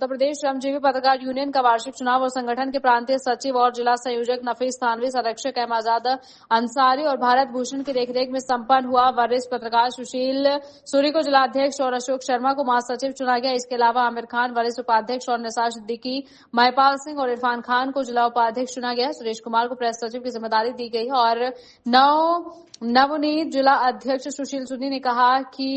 उत्तर प्रदेश श्रमजीवी पत्रकार यूनियन का वार्षिक चुनाव और संगठन के प्रांतीय सचिव और जिला संयोजक नफीस थानवी, संरक्षक अहमद अंसारी और भारत भूषण की देखरेख में संपन्न हुआ। वरिष्ठ पत्रकार सुशील सूरी को जिलाध्यक्ष और अशोक शर्मा को महासचिव चुना गया। इसके अलावा आमिर खान वरिष्ठ उपाध्यक्ष और निसार सिद्दीकी, महिपाल सिंह और इरफान खान को जिला उपाध्यक्ष चुना गया। सुरेश कुमार को प्रेस सचिव की जिम्मेदारी दी गई और नवनीत जिला अध्यक्ष सुशील सूरी ने कहा कि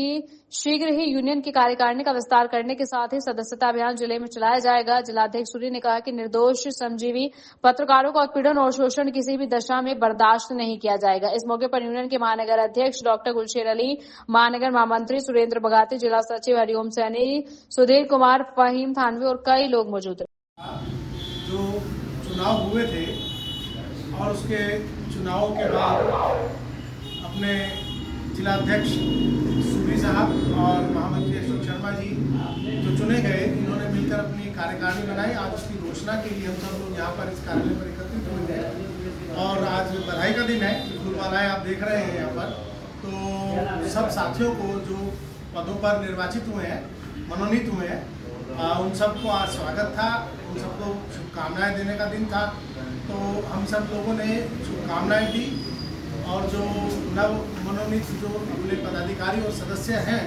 शीघ्र ही यूनियन की कार्यकारिणी का विस्तार करने के साथ ही सदस्यता अभियान जिले में चलाया जाएगा। जिलाध्यक्ष सूरी ने कहा कि निर्दोष श्रमजीवी पत्रकारों का उत्पीड़न और शोषण किसी भी दशा में बर्दाश्त नहीं किया जाएगा। इस मौके पर यूनियन के महानगर अध्यक्ष डॉक्टर गुलशेर अली, महानगर महामंत्री सुरेंद्र बगाती, जिला सचिव हरिओम सैनी, सुधीर कुमार, फहीम थानवी और कई लोग मौजूद रहे। जो चुनाव हुए थे और उसके चुनाव के बाद अपने जिलाध्यक्ष सूरी साहब और महामंत्री अशोक शर्मा जी जो चुने गए, इन्होंने मिलकर अपनी कार्यकारिणी बनाई। आज उसकी घोषणा के लिए हम सब लोग यहाँ पर इस कार्यालय पर एकत्रित हुए हैं और आज बधाई का दिन है। फूलमालाएं आप देख रहे हैं यहाँ पर। तो सब साथियों को जो पदों पर निर्वाचित हुए हैं, मनोनीत हुए हैं, उन सबको आज स्वागत था। उन सबको शुभकामनाएं देने का दिन था। तो हम सब लोगों ने शुभकामनाएं दी और जो नव मनोनीत जो अपने पदाधिकारी और सदस्य हैं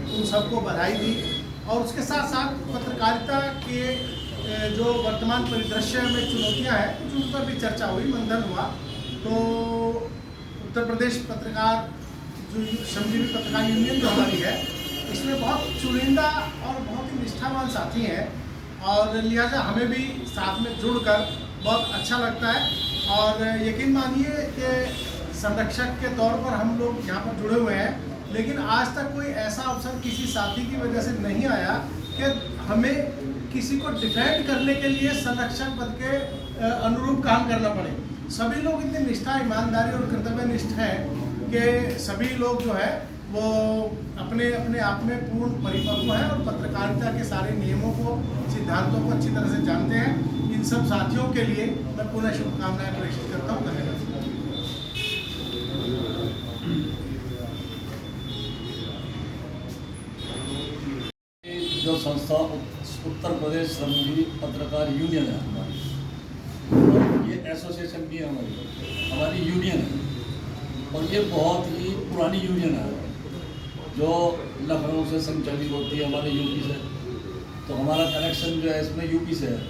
उन सबको बधाई दी। और उसके साथ साथ पत्रकारिता के जो वर्तमान परिदृश्य में चुनौतियां हैं उन पर भी चर्चा हुई, मंथन हुआ। तो उत्तर प्रदेश पत्रकार जो श्रमजीवी पत्रकार यूनियन जो हमारी है, इसमें बहुत चुनिंदा और बहुत ही निष्ठावान साथी हैं और लिहाजा हमें भी साथ में जुड़कर बहुत अच्छा लगता है। और यकीन मानिए कि संरक्षक के तौर पर हम लोग यहाँ पर जुड़े हुए हैं, लेकिन आज तक कोई ऐसा अवसर किसी साथी की वजह से नहीं आया कि हमें किसी को डिफेंड करने के लिए संरक्षक पद के अनुरूप काम करना पड़े। सभी लोग इतने निष्ठा, ईमानदारी और कर्तव्यनिष्ठ हैं कि सभी लोग जो है वो अपने अपने आप में पूर्ण परिपक्व हैं और पत्रकारिता के सारे नियमों को, सिद्धांतों को अच्छी तरह से जानते हैं। इन सब साथियों के लिए मैं पुनः शुभकामनाएं प्रेषित करता हूँ। धन्यवाद। जो संस्था उत्तर प्रदेश श्रमजीवी पत्रकार यूनियन है हमारी, ये एसोसिएशन भी है हमारी यूनियन है और ये बहुत ही पुरानी यूनियन है जो लखनऊ से संचालित होती है, हमारे यूपी से। तो हमारा कनेक्शन जो है इसमें यूपी से है।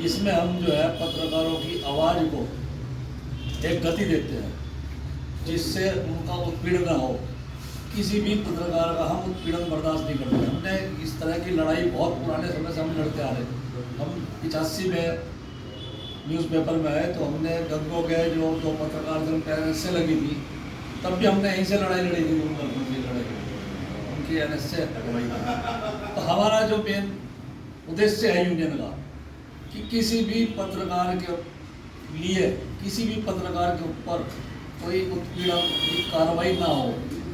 इसमें हम जो है पत्रकारों की आवाज़ को एक गति देते हैं जिससे उनका उत्पीड़न न हो। किसी भी पत्रकार का हम उत्पीड़न बर्दाश्त नहीं करते। हमने इस तरह की लड़ाई बहुत पुराने समय से हम लड़ते आ रहे। हम 85 में न्यूज़पेपर में आए तो हमने गंगो के जो दो पत्रकार जन एनएस से लगी थी, तब भी हमने यहीं से लड़ाई लड़ी थी। उनकी एनएस से हटवाई। तो हमारा जो मेन उद्देश्य है यूनियन का कि किसी भी पत्रकार के लिए, किसी भी पत्रकार के ऊपर कोई उत्पीड़न की कार्रवाई ना हो,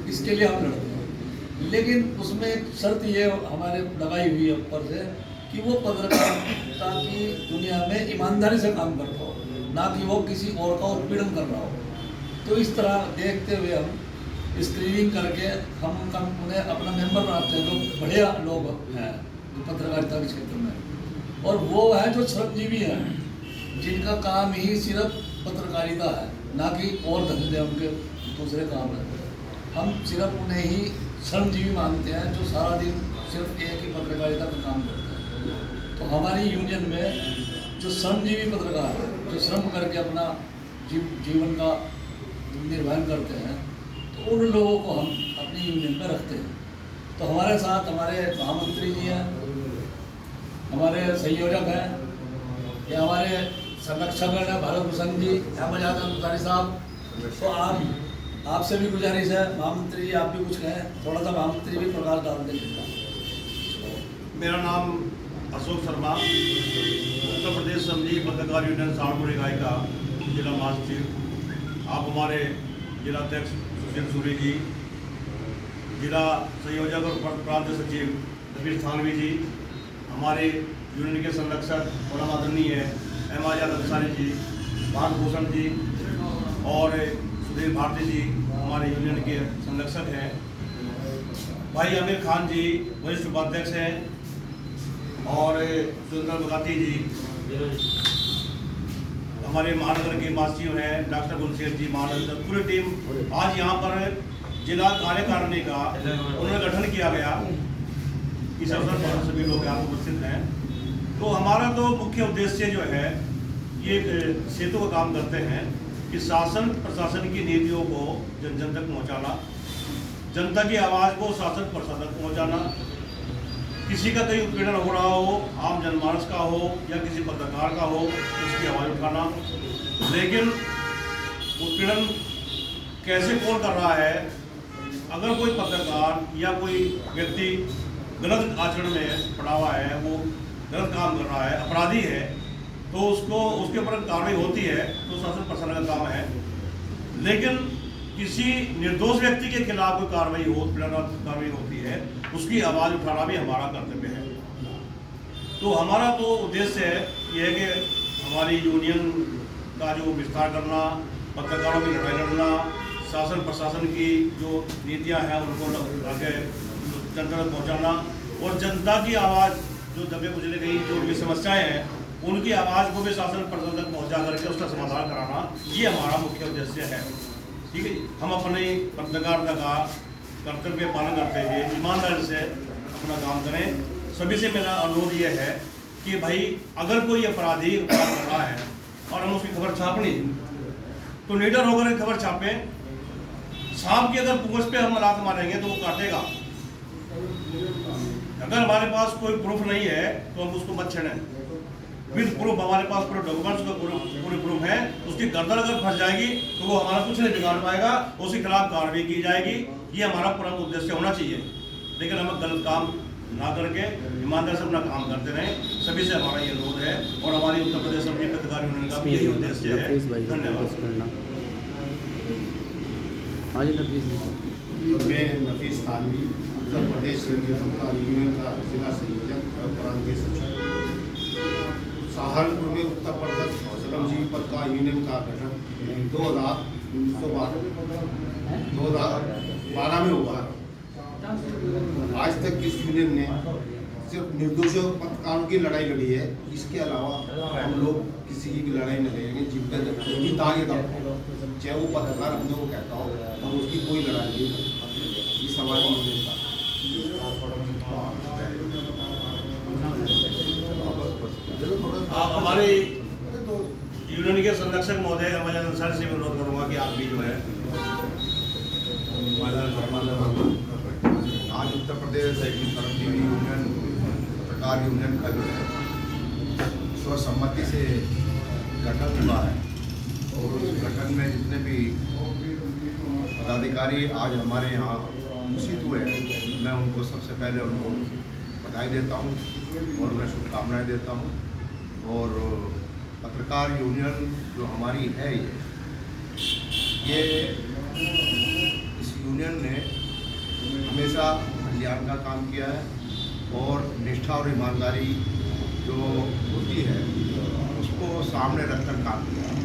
इसके लिए हम लड़ते हैं। लेकिन उसमें एक शर्त ये हमारे लगाई हुई है ऊपर से कि वो पत्रकारिता की दुनिया में ईमानदारी से काम करता हो, ना कि वो किसी और का उत्पीड़न कर रहा हो। तो इस तरह देखते हुए हम स्क्रीनिंग करके हम उन्हें अपना मेंबर बनाते हैं जो बढ़िया लोग हैं जो पत्रकारिता के क्षेत्र में, और वो है जो श्रमजीवी हैं जिनका काम ही सिर्फ पत्रकारिता है, ना कि और धंधे उनके दूसरे काम है। हम सिर्फ उन्हें ही श्रमजीवी मानते हैं जो सारा दिन सिर्फ एक ही पत्रकारिता का काम करते हैं। तो हमारी यूनियन में जो श्रमजीवी पत्रकार हैं, जो श्रम करके अपना जीवन का निर्वहन करते हैं, तो उन लोगों को हम अपनी यूनियन में रखते हैं। तो हमारे साथ हमारे महामंत्री जी हैं, हमारे संयोजक हैं, या हमारे संरक्षक हैं भारत भूषण जी, अहमद अंसारी साहब। तो आपसे भी गुजारिश है महामंत्री जी, आप भी कुछ कहें, थोड़ा सा महामंत्री भी प्रकाश डाल दें। मेरा नाम अशोक शर्मा, उत्तर प्रदेश श्रमजीवी पत्रकार यूनियन सहारनपुर इकाई का जिला महासचिव। आप हमारे जिलाध्यक्ष सुशील सूरी जी, जिला संयोजक और प्रांत सचिव नफीस थानवी जी, हमारे यूनियन के संरक्षक बड़ा आदरणीय अहमद अंसारी जी, भारत भूषण जी और सुधीर भारती जी हमारे यूनियन के संरक्षक हैं। भाई आमिर खान जी वरिष्ठ उपाध्यक्ष हैं। और सुंदर बगाती जी, हमारे महानगर के वासियों हैं, डॉक्टर गुलशेर जी, महानगर पूरी टीम, आज यहाँ पर जिला कार्यकारिणी का उन्होंने गठन किया गया। इस अवसर पर सभी लोग यहाँ उपस्थित हैं। तो हमारा तो मुख्य उद्देश्य जो है ये सेतु का काम करते हैं कि शासन प्रशासन की नीतियों को जन जन तक पहुँचाना, जनता की आवाज़ को शासन प्रशासन तक पहुँचाना, किसी का कहीं उत्पीड़न हो रहा हो, आम जनमानस का हो या किसी पत्रकार का हो, उसकी आवाज़ उठाना। लेकिन उत्पीड़न कैसे कौन कर रहा है, अगर कोई पत्रकार या कोई व्यक्ति गलत आचरण में पड़ा हुआ है, वो गलत काम कर रहा है, अपराधी है, तो उसको उसके ऊपर कार्रवाई होती है, तो शासन प्रशासन का काम है। लेकिन किसी निर्दोष व्यक्ति के खिलाफ कोई कार्रवाई हो, उत्पीड़नात्मक कार्रवाई होती है, उसकी आवाज़ उठाना भी हमारा कर्तव्य है। तो हमारा तो उद्देश्य है ये है कि हमारी यूनियन का जो विस्तार करना, पत्रकारों की लड़ाई लड़ना, शासन प्रशासन की जो नीतियां हैं उनको आगे जनता तक पहुँचाना, और जनता की आवाज़ जो दबे कुचले गई जो भी समस्याएं हैं उनकी आवाज़ को भी शासन प्रशासन तक पहुँचा करके उसका समाधान कराना, ये हमारा मुख्य उद्देश्य है। ठीक है, हम अपने पत्रकारिता का कर्तव्य पालन करते हुए ईमानदारी से अपना काम करें। सभी से मेरा अनुरोध ये है कि भाई अगर कोई अपराधी अपराध कर रहा है और हम उसकी खबर छापनी, तो निडर होकर खबर छापें। सांप की अगर पूंछ पे हम लात मारेंगे तो वो काटेगा। अगर हमारे पास कोई प्रूफ नहीं है तो हम उसको मत छेड़ें। विद प्रूफ, हमारे पास पूरे डॉक्यूमेंट्स का पूरे प्रूफ है, उसकी गर्दन अगर फंस जाएगी तो वो हमारा कुछ नहीं बिगाड़ पाएगा, उसके खिलाफ कार्रवाई की जाएगी। ये हमारा प्रमुख उद्देश्य होना चाहिए। लेकिन हम गलत काम ना करके ईमानदारी से अपना काम करते रहें। सभी से हमारा ये अनुरोध है और हमारी उत्तर प्रदेश समिति पत्रकार यूनियन का यही उद्देश्य है। धन्यवाद। मैं नफीस थानवी, उत्तर प्रदेश पत्रकार यूनियन का जिला संयोजक और प्रांतीय सचिव। सहारनपुर में उत्तर प्रदेश श्रमजीवी पत्रकार यूनियन का गठन 2012 में हुआ। आज तक इस यूनियन ने सिर्फ निर्दोषों पत्रकारों की लड़ाई लड़ी है। इसके अलावा हम लोग किसी की भी लड़ाई नहीं लड़ेंगे। जीत आगे का चाहे वो पत्रकार अपने को कहता हो, हम उसकी कोई लड़ाई नहीं करते। इस हमारी यूनियन का हमारे यूनियन के संरक्षक महोदय अमजद अंसारी से अनुरोध करूँगा कि आप भी जो है आज उत्तर प्रदेश श्रमजीवी यूनियन पत्रकार यूनियन का जो है सर्वसम्मति से गठन हुआ है और उस गठन में जितने भी पदाधिकारी आज हमारे यहाँ उपस्थित हुए हैं, मैं उनको सबसे पहले उनको बधाई देता हूँ और उन्हें शुभकामनाएँ देता हूँ। और पत्रकार यूनियन जो हमारी है ये इस यूनियन ने हमेशा कल्याण का काम किया है और निष्ठा और ईमानदारी जो होती है उसको सामने रखकर काम किया है।